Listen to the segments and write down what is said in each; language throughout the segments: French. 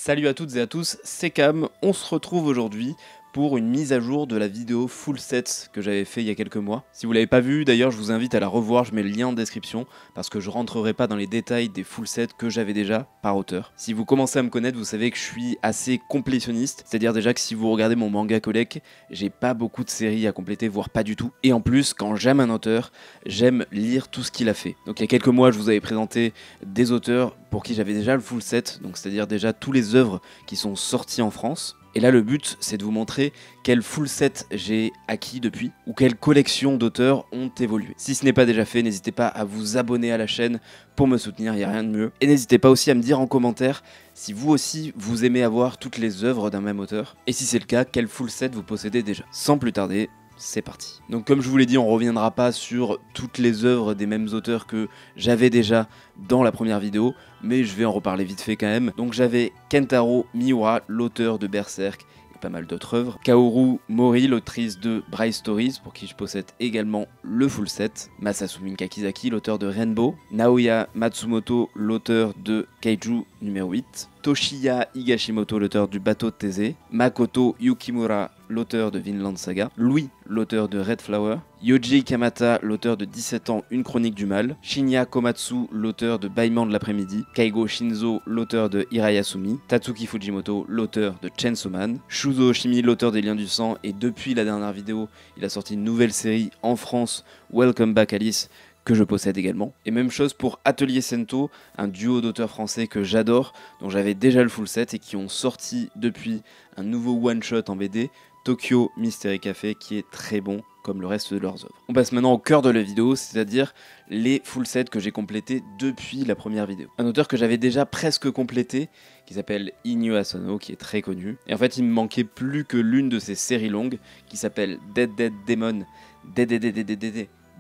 Salut à toutes et à tous, c'est Cam, on se retrouve aujourd'hui pour une mise à jour de la vidéo full set que j'avais fait il y a quelques mois. Si vous l'avez pas vu, d'ailleurs je vous invite à la revoir, je mets le lien en description parce que je rentrerai pas dans les détails des full sets que j'avais déjà par auteur. Si vous commencez à me connaître, vous savez que je suis assez complétionniste, c'est-à-dire déjà que si vous regardez mon manga collect, j'ai pas beaucoup de séries à compléter, voire pas du tout. Et en plus, quand j'aime un auteur, j'aime lire tout ce qu'il a fait. Donc il y a quelques mois, je vous avais présenté des auteurs pour qui j'avais déjà le full set, donc c'est-à-dire déjà tous les œuvres qui sont sorties en France. Et là, le but, c'est de vous montrer quel full set j'ai acquis depuis, ou quelles collections d'auteurs ont évolué. Si ce n'est pas déjà fait, n'hésitez pas à vous abonner à la chaîne pour me soutenir, il n'y a rien de mieux. Et n'hésitez pas aussi à me dire en commentaire si vous aussi, vous aimez avoir toutes les œuvres d'un même auteur, et si c'est le cas, quel full set vous possédez déjà. Sans plus tarder, c'est parti. Donc comme je vous l'ai dit, on reviendra pas sur toutes les œuvres des mêmes auteurs que j'avais déjà dans la première vidéo, mais je vais en reparler vite fait quand même. Donc j'avais Kentaro Miura, l'auteur de Berserk et pas mal d'autres œuvres. Kaoru Mori, l'autrice de Bright Stories, pour qui je possède également le full set. Masasumi Kakizaki, l'auteur de Rainbow. Naoya Matsumoto, l'auteur de Kaiju numéro 8. Toshiya Higashimoto, l'auteur du bateau de Thésée. Makoto Yukimura, l'auteur de Vinland Saga. Louis, l'auteur de Red Flower. Yoji Kamata, l'auteur de 17 ans, une chronique du mal. Shinya Komatsu, l'auteur de Bâillement de l'après-midi. Kaigo Shinzo, l'auteur de Hirayasumi. Tatsuki Fujimoto, l'auteur de Chainsaw Man. Shuzo Oshimi, l'auteur des Liens du Sang. Et depuis la dernière vidéo, il a sorti une nouvelle série en France, Welcome Back Alice, que je possède également. Et même chose pour Atelier Sento, un duo d'auteurs français que j'adore, dont j'avais déjà le full set et qui ont sorti depuis un nouveau one-shot en BD, Tokyo Mystery Café, qui est très bon comme le reste de leurs œuvres. On passe maintenant au cœur de la vidéo, c'est-à-dire les full sets que j'ai complétés depuis la première vidéo. Un auteur que j'avais déjà presque complété, qui s'appelle Inyo Asano, qui est très connu. Et en fait, il me manquait plus que l'une de ses séries longues, qui s'appelle Dead Dead Demon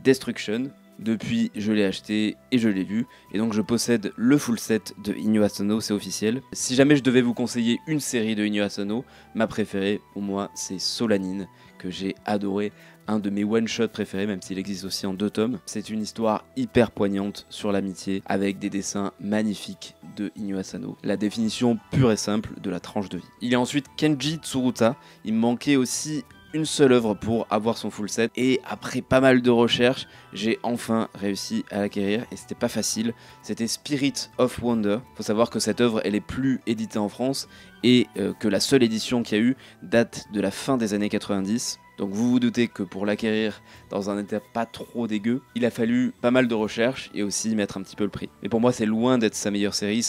Destruction. Depuis, je l'ai acheté et je l'ai lu, et donc je possède le full set de Inyo Asano, c'est officiel. Si jamais je devais vous conseiller une série de Inyo Asano, ma préférée, pour moi, c'est Solanine, que j'ai adoré, un de mes one-shots préférés, même s'il existe aussi en 2 tomes. C'est une histoire hyper poignante sur l'amitié, avec des dessins magnifiques de Inyo Asano. La définition pure et simple de la tranche de vie. Il y a ensuite Kenji Tsuruta, il me manquait aussi une seule œuvre pour avoir son full set, et après pas mal de recherches, j'ai enfin réussi à l'acquérir, et c'était pas facile. C'était Spirit of Wonder. Faut savoir que cette œuvre, elle est plus éditée en France, et que la seule édition qu'il y a eu date de la fin des années 90. Donc vous vous doutez que pour l'acquérir dans un état pas trop dégueu, il a fallu pas mal de recherches et aussi mettre un petit peu le prix. Mais pour moi, c'est loin d'être sa meilleure série,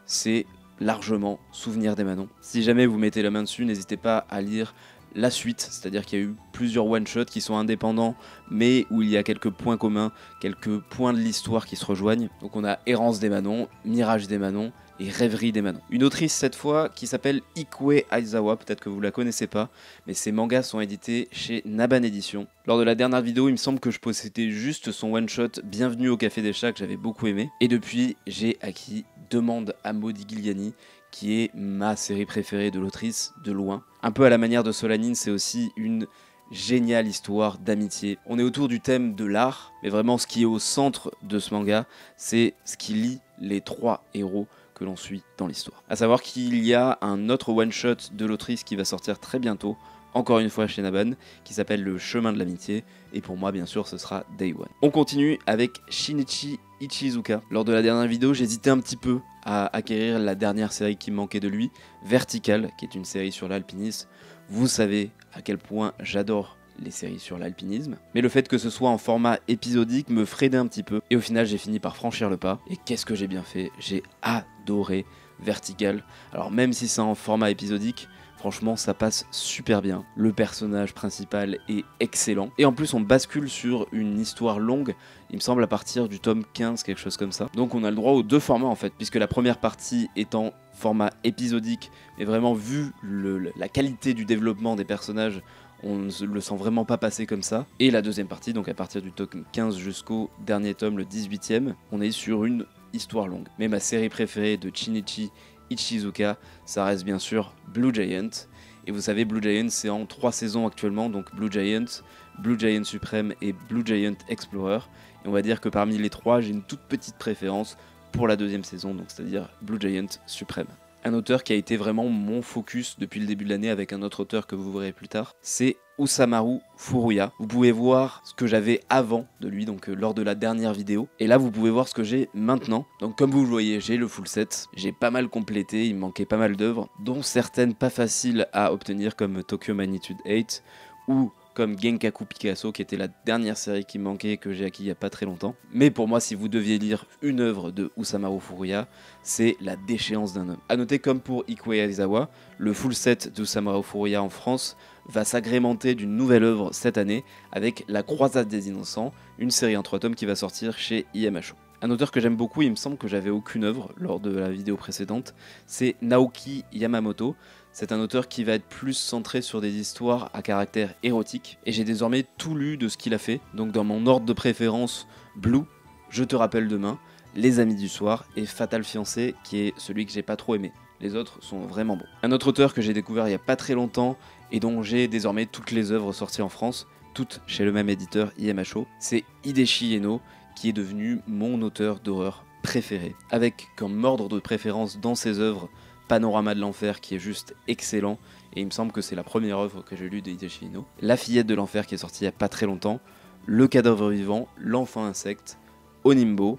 c'est largement Souvenir des Manons. Si jamais vous mettez la main dessus, n'hésitez pas à lire la suite, c'est-à-dire qu'il y a eu plusieurs one-shots qui sont indépendants, mais où il y a quelques points communs, quelques points de l'histoire qui se rejoignent. Donc on a Errance des Manons, Mirage des Manons et Rêverie des Manons. Une autrice cette fois qui s'appelle Ikue Aizawa, peut-être que vous la connaissez pas, mais ses mangas sont édités chez Naban Édition. Lors de la dernière vidéo, il me semble que je possédais juste son one-shot Bienvenue au Café des Chats que j'avais beaucoup aimé. Et depuis, j'ai acquis Demande à Modigliani, qui est ma série préférée de l'autrice, de loin. Un peu à la manière de Solanine, c'est aussi une géniale histoire d'amitié. On est autour du thème de l'art, mais vraiment ce qui est au centre de ce manga, c'est ce qui lie les 3 héros que l'on suit dans l'histoire. A savoir qu'il y a un autre one-shot de l'autrice qui va sortir très bientôt, encore une fois chez Naban, qui s'appelle Le Chemin de l'amitié, et pour moi bien sûr ce sera Day One. On continue avec Shinichi Ichizuka. Lors de la dernière vidéo, j'hésitais un petit peu à acquérir la dernière série qui me manquait de lui, Vertical, qui est une série sur l'alpinisme. Vous savez à quel point j'adore les séries sur l'alpinisme, mais le fait que ce soit en format épisodique me freinait un petit peu, et au final j'ai fini par franchir le pas, et qu'est-ce que j'ai bien fait, j'ai adoré Vertical. Alors même si c'est en format épisodique, franchement, ça passe super bien. Le personnage principal est excellent. Et en plus, on bascule sur une histoire longue, il me semble à partir du tome 15, quelque chose comme ça. Donc on a le droit aux 2 formats en fait, puisque la première partie est en format épisodique, mais vraiment vu la qualité du développement des personnages, on ne le sent vraiment pas passer comme ça. Et la deuxième partie, donc à partir du tome 15 jusqu'au dernier tome, le 18e, on est sur une histoire longue. Mais ma série préférée de Shinichi Ichizuka, ça reste bien sûr Blue Giant. Et vous savez, Blue Giant, c'est en 3 saisons actuellement, donc Blue Giant Supreme et Blue Giant Explorer. Et on va dire que parmi les 3, j'ai une toute petite préférence pour la 2e saison, donc c'est-à-dire Blue Giant Supreme. Un auteur qui a été vraiment mon focus depuis le début de l'année avec un autre auteur que vous verrez plus tard, c'est Usamaru Furuya. Vous pouvez voir ce que j'avais avant de lui, donc lors de la dernière vidéo. Et là, vous pouvez voir ce que j'ai maintenant. Donc comme vous le voyez, j'ai le full set. J'ai pas mal complété, il me manquait pas mal d'œuvres, dont certaines pas faciles à obtenir comme Tokyo Magnitude 8 ou comme Genkaku Picasso, qui était la dernière série qui me manquait et que j'ai acquis il y a pas très longtemps. Mais pour moi, si vous deviez lire une œuvre de Usamaru Furuya, c'est La déchéance d'un homme. A noter, comme pour Ikuo Aizawa, le full set d'Usamaru Furuya en France va s'agrémenter d'une nouvelle œuvre cette année avec La croisade des innocents, une série en 3 tomes qui va sortir chez IMHO. Un auteur que j'aime beaucoup, il me semble que j'avais aucune œuvre lors de la vidéo précédente, c'est Naoki Yamamoto. C'est un auteur qui va être plus centré sur des histoires à caractère érotique, et j'ai désormais tout lu de ce qu'il a fait. Donc dans mon ordre de préférence, Blue, Je te rappelle demain, Les amis du soir et Fatal fiancé, qui est celui que j'ai pas trop aimé. Les autres sont vraiment bons. Un autre auteur que j'ai découvert il y a pas très longtemps et dont j'ai désormais toutes les œuvres sorties en France, toutes chez le même éditeur IMHO, c'est Hideshi Eno, qui est devenu mon auteur d'horreur préféré, avec comme ordre de préférence dans ses œuvres Panorama de l'enfer, qui est juste excellent, et il me semble que c'est la première œuvre que j'ai lue de Hideshi Eno, La fillette de l'enfer, qui est sortie il n'y a pas très longtemps, Le cadavre vivant, L'enfant insecte, Onimbo,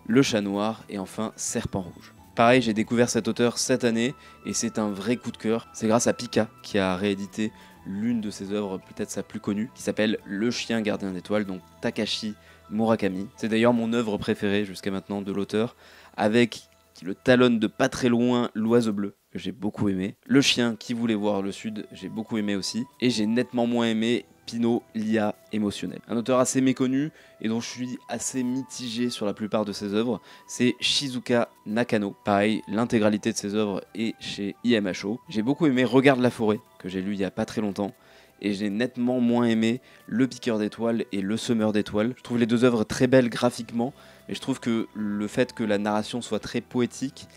Le chat noir et enfin Serpent rouge. Pareil, j'ai découvert cet auteur cette année et c'est un vrai coup de cœur. C'est grâce à Pika qui a réédité l'une de ses œuvres, peut-être sa plus connue, qui s'appelle Le chien gardien d'étoiles, donc Takashi Murakami. C'est d'ailleurs mon œuvre préférée jusqu'à maintenant de l'auteur, avec qui le talonne de pas très loin L'oiseau bleu, que j'ai beaucoup aimé. Le chien qui voulait voir le sud, j'ai beaucoup aimé aussi. Et j'ai nettement moins aimé Pinot, l'IA émotionnel. Un auteur assez méconnu et dont je suis assez mitigé sur la plupart de ses œuvres, c'est Shizuka Nakano. Pareil, l'intégralité de ses œuvres est chez IMHO. J'ai beaucoup aimé Regarde la forêt, que j'ai lu il y a pas très longtemps. Et j'ai nettement moins aimé Le piqueur d'étoiles et Le semeur d'étoiles. Je trouve les deux œuvres très belles graphiquement, mais je trouve que le fait que la narration soit très poétique,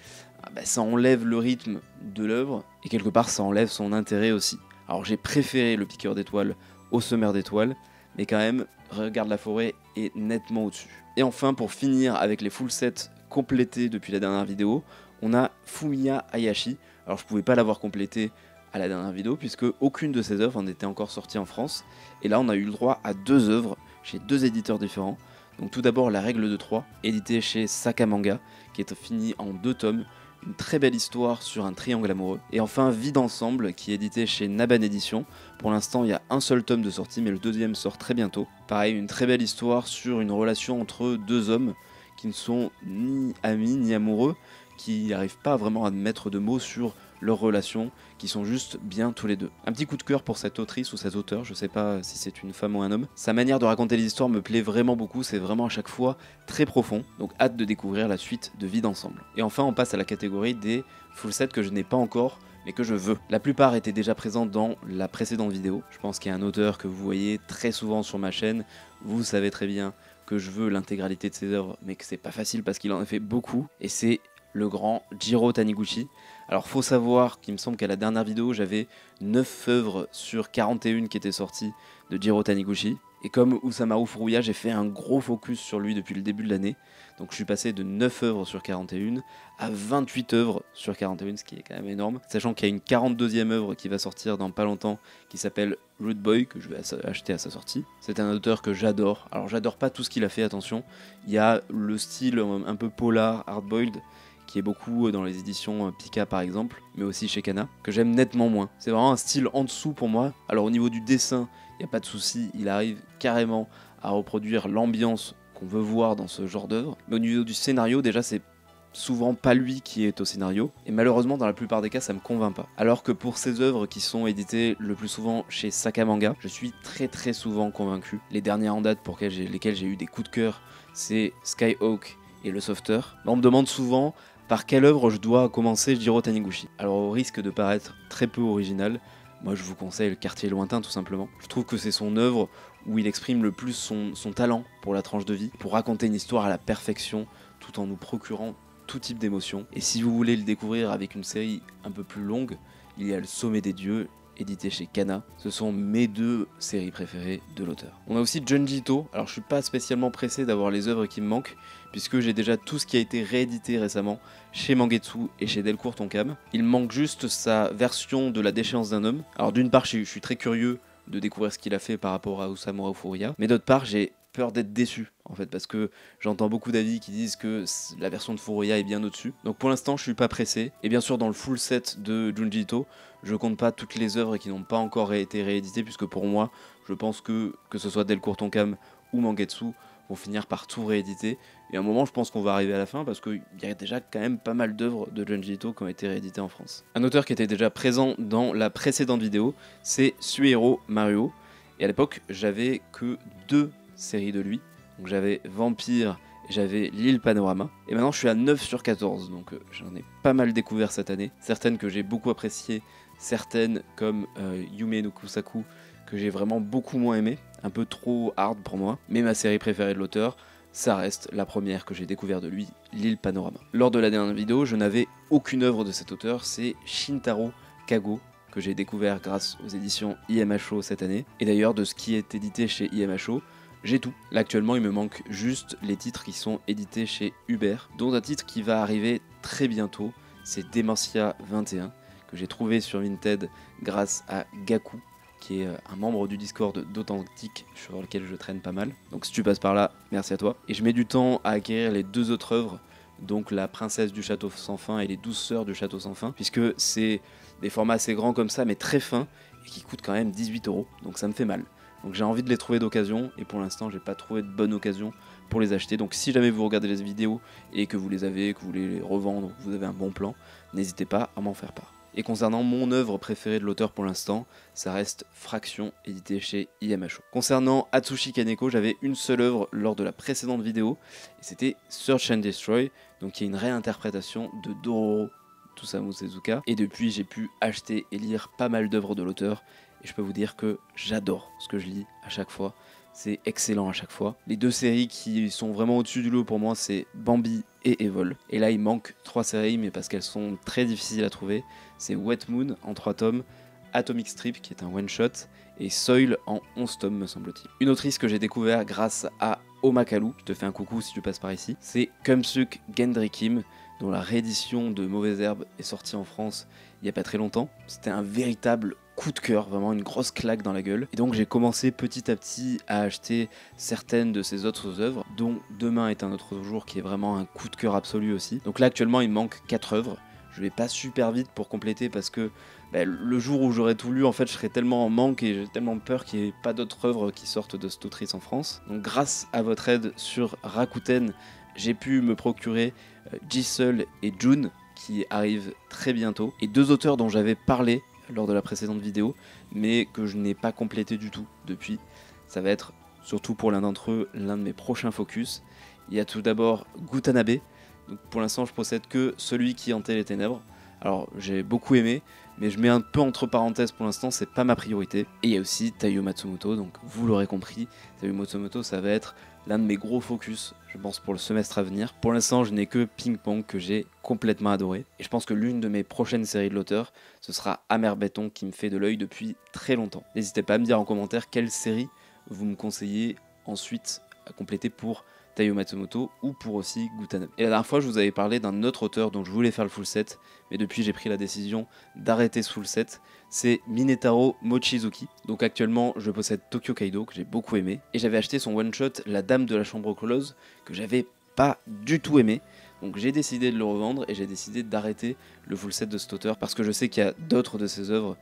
ça enlève le rythme de l'œuvre, et quelque part ça enlève son intérêt aussi. Alors j'ai préféré Le piqueur d'étoiles au semeur d'étoiles, mais quand même, Regarde la forêt est nettement au-dessus. Et enfin, pour finir avec les full sets complétés depuis la dernière vidéo, on a Fumiya Hayashi. Alors je pouvais pas l'avoir complété à la dernière vidéo, puisque aucune de ces œuvres n'était encore sortie en France, et là on a eu le droit à 2 œuvres chez 2 éditeurs différents. Donc tout d'abord La règle de 3, édité chez Sakamanga, qui est fini en 2 tomes, une très belle histoire sur un triangle amoureux. Et enfin Vie d'ensemble, qui est édité chez Naban Édition. Pour l'instant il y a un seul tome de sortie, mais le deuxième sort très bientôt. Pareil, une très belle histoire sur une relation entre 2 hommes qui ne sont ni amis ni amoureux, qui n'arrivent pas vraiment à mettre de mots sur leurs relations, qui sont juste bien tous les deux. Un petit coup de cœur pour cette autrice ou cet auteur, je sais pas si c'est une femme ou un homme. Sa manière de raconter les histoires me plaît vraiment beaucoup, c'est vraiment à chaque fois très profond, donc hâte de découvrir la suite de Vie d'ensemble. Et enfin on passe à la catégorie des full sets que je n'ai pas encore, mais que je veux. La plupart étaient déjà présents dans la précédente vidéo. Je pense qu'il y a un auteur que vous voyez très souvent sur ma chaîne, vous savez très bien que je veux l'intégralité de ses œuvres, mais que c'est pas facile parce qu'il en a fait beaucoup, et c'est le grand Jiro Taniguchi. Alors faut savoir qu'il me semble qu'à la dernière vidéo j'avais 9 œuvres sur 41 qui étaient sorties de Jiro Taniguchi, et comme Usamaru Furuya j'ai fait un gros focus sur lui depuis le début de l'année, donc je suis passé de 9 œuvres sur 41 à 28 œuvres sur 41, ce qui est quand même énorme, sachant qu'il y a une 42e œuvre qui va sortir dans pas longtemps qui s'appelle Rude Boy, que je vais acheter à sa sortie. C'est un auteur que j'adore. Alors j'adore pas tout ce qu'il a fait, attention, il y a le style un peu polar, hard-boiled, qui est beaucoup dans les éditions Pika par exemple, mais aussi chez Kana, que j'aime nettement moins. C'est vraiment un style en dessous pour moi. Alors au niveau du dessin, il n'y a pas de souci, il arrive carrément à reproduire l'ambiance qu'on veut voir dans ce genre d'œuvre. Mais au niveau du scénario, déjà c'est souvent pas lui qui est au scénario, et malheureusement dans la plupart des cas ça me convainc pas. Alors que pour ces œuvres qui sont éditées le plus souvent chez Sakamanga, je suis très souvent convaincu. Les dernières en date pour lesquelles j'ai eu des coups de cœur, c'est Skyhawk et Le Softer. Là, on me demande souvent par quelle œuvre je dois commencer Jiro Taniguchi. Alors au risque de paraître très peu original, moi je vous conseille Le Quartier lointain tout simplement. Je trouve que c'est son œuvre où il exprime le plus son talent pour la tranche de vie, pour raconter une histoire à la perfection tout en nous procurant tout type d'émotions. Et si vous voulez le découvrir avec une série un peu plus longue, il y a Le Sommet des Dieux, édité chez Kana. Ce sont mes deux séries préférées de l'auteur. On a aussi Junji Ito. Alors je suis pas spécialement pressé d'avoir les œuvres qui me manquent, puisque j'ai déjà tout ce qui a été réédité récemment chez Mangetsu et chez Delcourt Tonkam. Il manque juste sa version de La déchéance d'un homme. Alors d'une part, je suis très curieux de découvrir ce qu'il a fait par rapport à Osamu Furuya, mais d'autre part, j'ai peur d'être déçu en fait, parce que j'entends beaucoup d'avis qui disent que la version de Furuya est bien au-dessus. Donc pour l'instant je suis pas pressé, et bien sûr dans le full set de Junji Ito, je compte pas toutes les œuvres qui n'ont pas encore été rééditées, puisque pour moi je pense que ce soit Delcourt Tonkam ou Mangetsu vont finir par tout rééditer, et à un moment je pense qu'on va arriver à la fin, parce qu'il y a déjà quand même pas mal d'œuvres de Junji Ito qui ont été rééditées en France. Un auteur qui était déjà présent dans la précédente vidéo, c'est Suehiro Maruo, et à l'époque j'avais que 2 séries de lui, donc j'avais Vampire et j'avais L'île Panorama, et maintenant je suis à 9 sur 14, donc j'en ai pas mal découvert cette année, certaines que j'ai beaucoup appréciées, certaines comme Yume no Kusaku que j'ai vraiment beaucoup moins aimé, un peu trop hard pour moi, mais ma série préférée de l'auteur, ça reste la première que j'ai découvert de lui, L'île Panorama. Lors de la dernière vidéo, je n'avais aucune œuvre de cet auteur, c'est Shintaro Kago, que j'ai découvert grâce aux éditions IMHO cette année, et d'ailleurs de ce qui est édité chez IMHO, j'ai tout. Là actuellement il me manque juste les titres qui sont édités chez Uber, dont un titre qui va arriver très bientôt, c'est Dementia 21, que j'ai trouvé sur Vinted grâce à Gaku, qui est un membre du Discord d'Authentique sur lequel je traîne pas mal. Donc si tu passes par là, merci à toi. Et je mets du temps à acquérir les 2 autres œuvres, donc La Princesse du Château Sans Fin et Les 12 Sœurs du Château Sans Fin, puisque c'est des formats assez grands comme ça, mais très fins, et qui coûtent quand même 18 €, donc ça me fait mal. Donc j'ai envie de les trouver d'occasion, et pour l'instant j'ai pas trouvé de bonne occasion pour les acheter. Donc si jamais vous regardez les vidéos et que vous les avez, que vous voulez les revendre, que vous avez un bon plan, n'hésitez pas à m'en faire part. Et concernant mon œuvre préférée de l'auteur pour l'instant, ça reste Fraction, édité chez IMHO. Concernant Atsushi Kaneko, j'avais une seule œuvre lors de la précédente vidéo, et c'était Search and Destroy, donc qui est une réinterprétation de Dororo Tusamu Tezuka. Et depuis, j'ai pu acheter et lire pas mal d'œuvres de l'auteur, et je peux vous dire que j'adore ce que je lis à chaque fois. C'est excellent à chaque fois. Les 2 séries qui sont vraiment au-dessus du lot pour moi, c'est Bambi et Evol. Et là, il manque 3 séries, mais parce qu'elles sont très difficiles à trouver. C'est Wet Moon en 3 tomes, Atomic Strip qui est un one-shot, et Soil en 11 tomes me semble-t-il. Une autrice que j'ai découvert grâce à Omakalu, je te fais un coucou si tu passes par ici, c'est Kumsuk Gendry Kim, dont la réédition de Mauvaises Herbes est sortie en France il n'y a pas très longtemps. C'était un véritable coup de cœur, vraiment une grosse claque dans la gueule. Et donc j'ai commencé petit à petit à acheter certaines de ses autres œuvres, dont Demain est un autre jour qui est vraiment un coup de cœur absolu aussi. Donc là actuellement il me manque 4 œuvres. Je vais pas super vite pour compléter parce que le jour où j'aurai tout lu, en fait je serai tellement en manque et j'ai tellement peur qu'il n'y ait pas d'autres œuvres qui sortent de cette autrice en France. Donc grâce à votre aide sur Rakuten, j'ai pu me procurer Jisoo et June qui arrivent très bientôt, et 2 auteurs dont j'avais parlé lors de la précédente vidéo mais que je n'ai pas complété du tout depuis. Ça va être surtout pour l'un d'entre eux l'un de mes prochains focus. Il y a tout d'abord Gutanabe, donc pour l'instant je possède que celui qui hantait les ténèbres. Alors j'ai beaucoup aimé, mais je mets un peu entre parenthèses pour l'instant, c'est pas ma priorité. Et il y a aussi Taiyo Matsumoto, donc vous l'aurez compris, Taiyo Matsumoto ça va être l'un de mes gros focus, je pense, pour le semestre à venir. Pour l'instant je n'ai que Ping Pong que j'ai complètement adoré, et je pense que l'une de mes prochaines séries de l'auteur, ce sera Amer Béton qui me fait de l'œil depuis très longtemps. N'hésitez pas à me dire en commentaire quelle série vous me conseillez ensuite à compléter pour Taiyo Matsumoto ou pour aussi Gutanabe. Et la dernière fois je vous avais parlé d'un autre auteur dont je voulais faire le full set, mais depuis j'ai pris la décision d'arrêter ce full set, c'est Minetaro Mochizuki. Donc actuellement je possède Tokyo Kaido que j'ai beaucoup aimé, et j'avais acheté son one shot La Dame de la Chambre Close que j'avais pas du tout aimé. Donc j'ai décidé de le revendre et j'ai décidé d'arrêter le full set de cet auteur parce que je sais qu'il y a d'autres de ses œuvres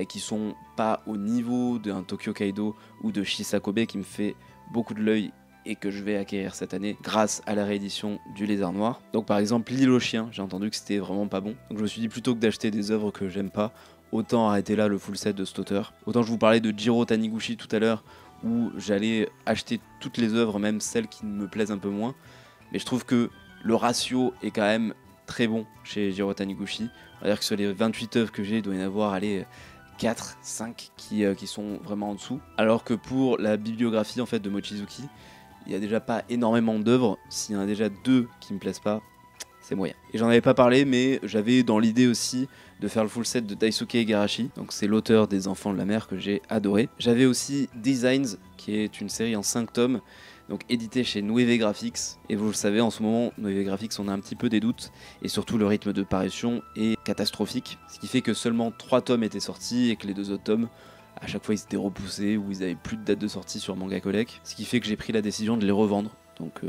qui sont pas au niveau d'un Tokyo Kaido ou de Shisakobe qui me fait beaucoup de l'œil et que je vais acquérir cette année grâce à la réédition du Lézard Noir. Donc par exemple L'île aux chiens, j'ai entendu que c'était vraiment pas bon. Donc je me suis dit plutôt que d'acheter des œuvres que j'aime pas, autant arrêter là le full set de cet auteur. Autant je vous parlais de Jiro Taniguchi tout à l'heure où j'allais acheter toutes les œuvres, même celles qui me plaisent un peu moins. Mais je trouve que le ratio est quand même très bon chez Jiro Taniguchi. On va dire que sur les 28 œuvres que j'ai, il doit y en avoir 4, 5 qui sont vraiment en dessous. Alors que pour la bibliographie en fait de Mochizuki, il n'y a déjà pas énormément d'œuvres. S'il y en a déjà 2 qui me plaisent pas, c'est moyen. Et j'en avais pas parlé, mais j'avais dans l'idée aussi de faire le full set de Daisuke Igarashi, donc c'est l'auteur des Enfants de la Mer que j'ai adoré. J'avais aussi Designs, qui est une série en 5 tomes, donc édité chez Nueve Graphics, et vous le savez, en ce moment, Nueve Graphics, on a un petit peu des doutes, et surtout le rythme de parution est catastrophique, ce qui fait que seulement 3 tomes étaient sortis, et que les 2 autres tomes, à chaque fois ils étaient repoussés, ou ils avaient plus de date de sortie sur Manga Collect, ce qui fait que j'ai pris la décision de les revendre. Donc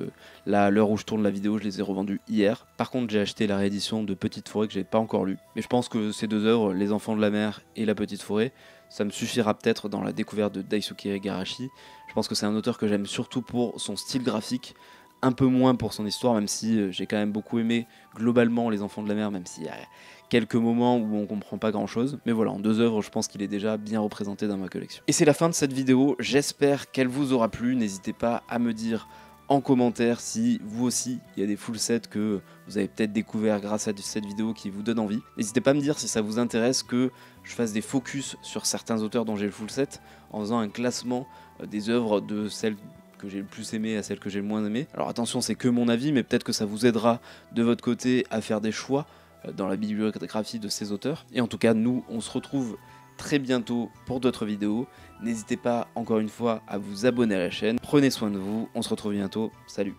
là, à l'heure où je tourne la vidéo, je les ai revendus hier. Par contre, j'ai acheté la réédition de Petite Forêt que j'avais pas encore lue. Mais je pense que ces 2 œuvres, Les Enfants de la Mer et La Petite Forêt, ça me suffira peut-être dans la découverte de Daisuke Igarashi. Je pense que c'est un auteur que j'aime surtout pour son style graphique, un peu moins pour son histoire, même si j'ai quand même beaucoup aimé globalement Les Enfants de la Mer, même s'il y a quelques moments où on comprend pas grand chose. Mais voilà, en 2 œuvres, je pense qu'il est déjà bien représenté dans ma collection. Et c'est la fin de cette vidéo, j'espère qu'elle vous aura plu. N'hésitez pas à me dire en commentaire si vous aussi il y a des full sets que vous avez peut-être découvert grâce à cette vidéo qui vous donne envie. N'hésitez pas à me dire si ça vous intéresse que je fasse des focus sur certains auteurs dont j'ai le full set en faisant un classement des œuvres de celles que j'ai le plus aimé à celles que j'ai le moins aimé. Alors attention, c'est que mon avis, mais peut-être que ça vous aidera de votre côté à faire des choix dans la bibliographie de ces auteurs. Et en tout cas, nous, on se retrouve très bientôt pour d'autres vidéos. N'hésitez pas encore une fois à vous abonner à la chaîne. Prenez soin de vous, on se retrouve bientôt. Salut!